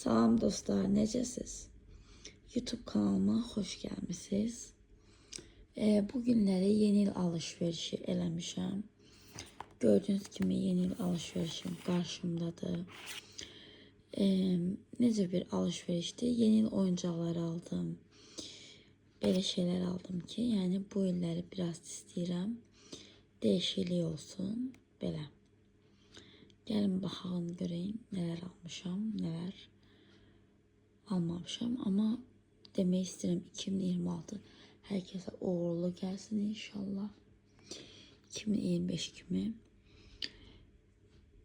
Salam dostlar, necəsiz? YouTube kanalıma xoş gəlmisiniz. Bugünləri yeni il alışverişi eləmişəm. Gördüğünüz kimi yeni il alışverişim qarşımdadır. Necə bir alışverişdir? Yeni il oyuncaqları aldım. Belə şeyler aldım ki, yəni bu illəri biraz istəyirəm. Değişiklik olsun. Belə. Gəlin baxalım göreyim neler almışam, neler almamışam. Ama demək istəyirəm 2026 hər kəsə uğurlu gəlsin inşallah. 2025 kimi.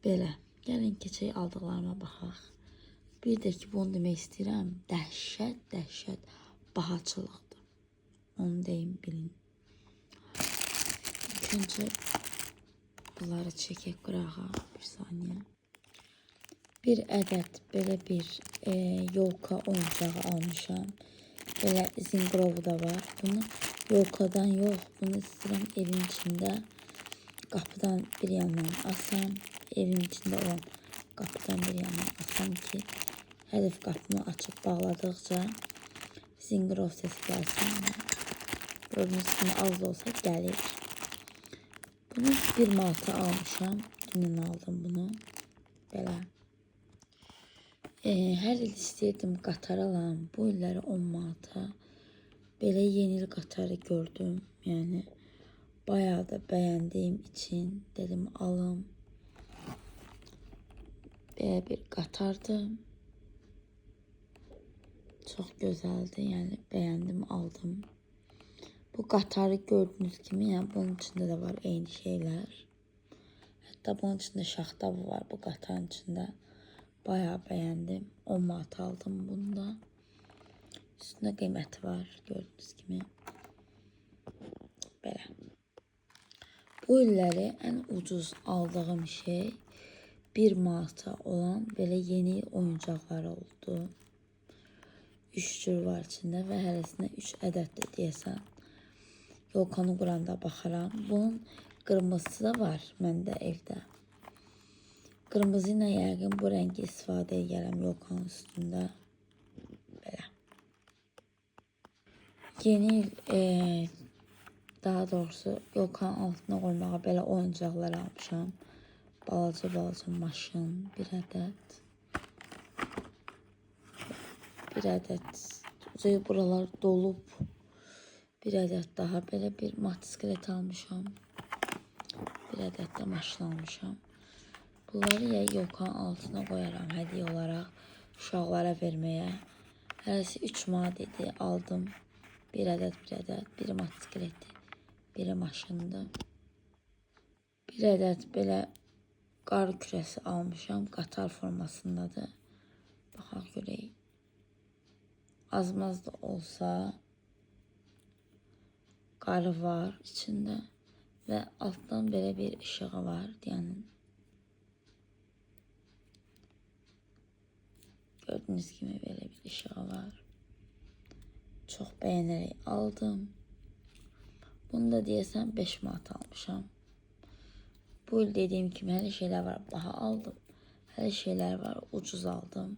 Belə. Gəlin keçək aldıqlarıma baxaq. Bir də ki bunu demək istəyirəm. Dəhşət bahaçılıqdır. Onu deyim bilin. İlk öncə bunları çəkək qırağa bir saniye. Bir ədəd belə bir yolka oyuncağı almışam. Belə zinqrovu da var. Bunu yolkadan yox, bunu istəyirəm evin içində qapıdan bir yandan asam. Evin içində olan qapıdan bir yandan asam ki, hədəf qapımı açıb bağladıqca zinqrov səsi gəlsin. Gördüyünüz kimi az da olsa gəlir. Bunu 1 manata almışam. Dünən aldım bunu. Belə. Hər il istəyirdim qatar alam. Bu illəri 10 manata. Belə yeni il qatarı gördüm. Yəni bayağı da bəyəndiyim için dedim alım. Belə bir qatardı. Çox gözəldi. Yəni bəyəndim, aldım. Bu qatarı gördüğünüz kimi, yəni bunun içində də var eyni şeyler. Hətta bunun içində şaxta var bu qatarın içində. Bayağı bəyəndim. 10 manat aldım bunu da. Üstünde qiyməti var gördüğünüz kimi. Belə. Bu illəri ən ucuz aldığım şey 1 manata olan belə yeni oyuncaqlar oldu. 3 cür var içində və hərəsində 3 ədəddir deyəsən. Yolkanı quranda baxaram. Bunun qırmızısı da var məndə evdə. Qırmızı ilə yəqin bu rəngi istifadə edirəm yolkanın üstündə. Belə. Yeni il, daha doğrusu yolkanın altına qoymağa belə oyuncaqlar almışam. Balaca maşın bir ədəd. Bir ədəd. Buralar dolub. Bir ədəd daha belə bir motosiklet almışam. Bir ədəd də maşın almışam. Bunları ya yolkanın altına qoyaram hədiyyə olaraq uşaqlara verməyə. Hərəsi 3 manat idi, aldım. Bir ədəd. Biri motosikletdir, biri maşındır. Bir ədəd belə qar kürəsi almışam. Qatar formasındadır. Baxaq görək. Az-maz da olsa qarı var içində və altdan belə bir işığı var. Yəni gördüğünüz kimi belə bir işığı var. Çox bəyənərək aldım. Bunu da deyəsən 5 manat almışam. Bu il dediyim kimi hələ şeylər var, baha aldım. Hələ şeylər var, ucuz aldım.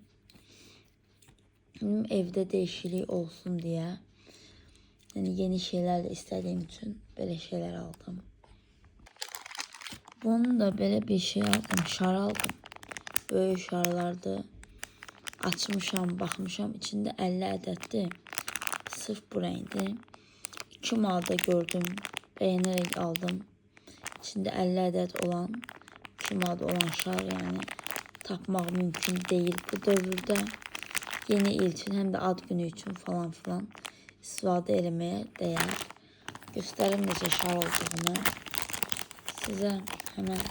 Benim evdə değişiklik olsun deyə, yəni yeni şeyler de istədiyim üçün belə şeyler aldım. Bunu da belə bir şey aldım, şar aldım. Böyük şarlardı. Açmışam, baxmışam, içində 50 ədəddir. Sırf bu rəngdir. 2 manata gördüm, bəyənərək aldım. İçində 50 ədəd olan, 2 manat olan şar, yəni tapmaq mümkün deyil bu dövrdə. Yeni il üçün, həm də ad günü üçün falan filan istifadə eləməyə dəyər. Göstərim necə şar olduğunu. Sizə həmən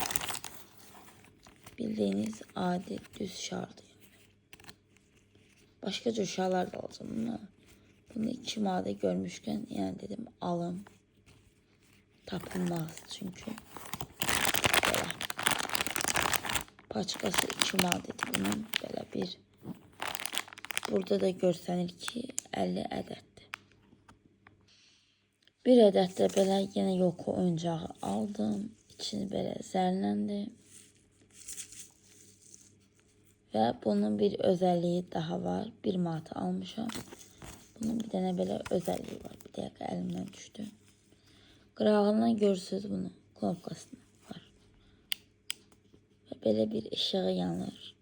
bildiğiniz adi düz şardır. Başqa cür şarlar da alacağım. Bunu 2 manata görmüşkən, yəni dedim alım. Tapılmaz çünkü. Belə. Paçkası 2 manat idi bunun. Belə bir. Burada da görsənir ki 50 ədəddir. Bir ədəd də belə yenə yolka oyuncağı aldım. İçini belə zərləndi. Və bunun bir özelliği daha var. 1 manata almışam. Bunun bir dənə belə özelliği var. Bir dəqiqə əlimdən düşdü. Qırağından görürsünüz bunu. Knopkasını var. Və belə bir ışığı yanır.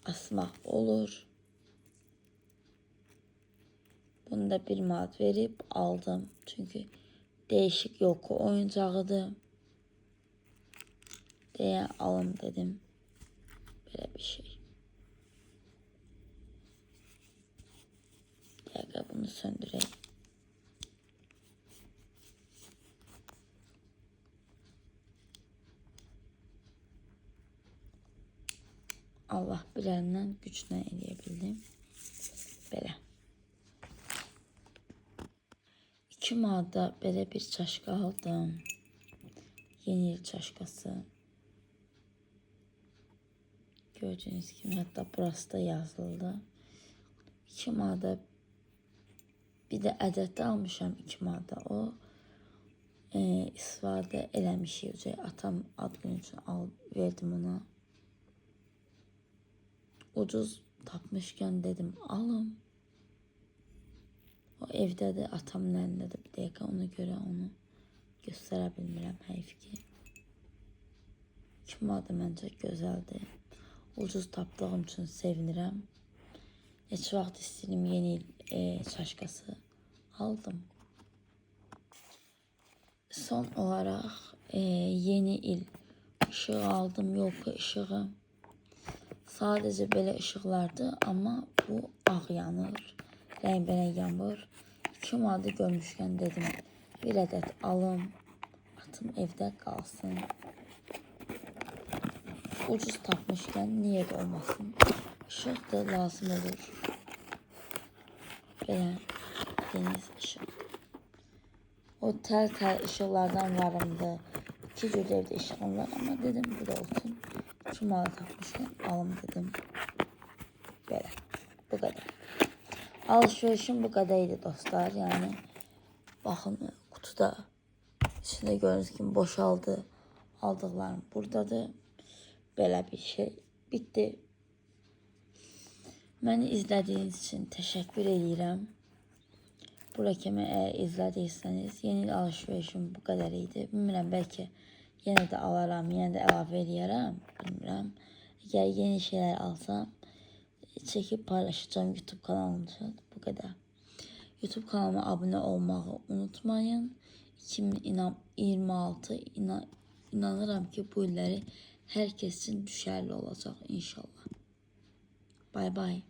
Asmaq olur. Bunu da 1 manat verib aldım. Çünkü değişik Yoko oyuncağıdır. Deyə alım dedim. Belə bir şey. Bir dəqiqə bunu söndüreyim. Allah biləndən güclə eləyə bildim. Belə. 2 manata belə bir çaşka aldım. Yeni il çaşkası. Gördüğünüz gibi hatta burası da yazıldı. 2 manata bir de ədəddə almışam 2 manata. O istifadə eləmişik. Atam ad günü üçün verdim ona. Ucuz tapmışkən dedim alım. O evdədir, atamın əlindədir. Bir dəqiqə ona görə onu göstərə bilmirəm, heyf ki. 2 manata məncə gözəldir. Ucuz tapdığım üçün sevinirəm. Heç vaxt istəyirəm yeni il çaşkası aldım. Son olarak yeni il ışığı aldım. Yolka ışığı. Sadece böyle ışıklardı ama bu ağ yanır. Rəngbərəng yanmır. 2 manata görmüşkən dedim. Bir adet alım. Atım evdə qalsın. Ucuz tapmışkən niyə də olmasın. Işıq da lazım olur. Belə deniz ışığı. O tel ışıklardan varımdı. 2 cür evde ışığım var ama dedim bu da olsun. 2 manata tapmışken alım dedim. Böyle. Bu kadar. Alışverişim bu kadarıydı dostlar. Yani bakın kutuda içinde gördüğünüz gibi boşaldı. Aldıklarım buradadır. Böyle bir şey. Bitti. Beni izlediğiniz için teşekkür ederim. Bu reklamı eğer izlediyseniz yeni alışverişim bu kadar iyiydi. Bilmirəm, belki yine de alaram, yine de əlavə eləyərəm. Bilmirəm. Eğer yeni şeyler alsam çekip paylaşacağım YouTube kanalımda. Bu kadar. YouTube kanalıma abone olmayı unutmayın. 2026 inanıram ki bu illəri herkes için düşerli olacak inşallah. Bay bay.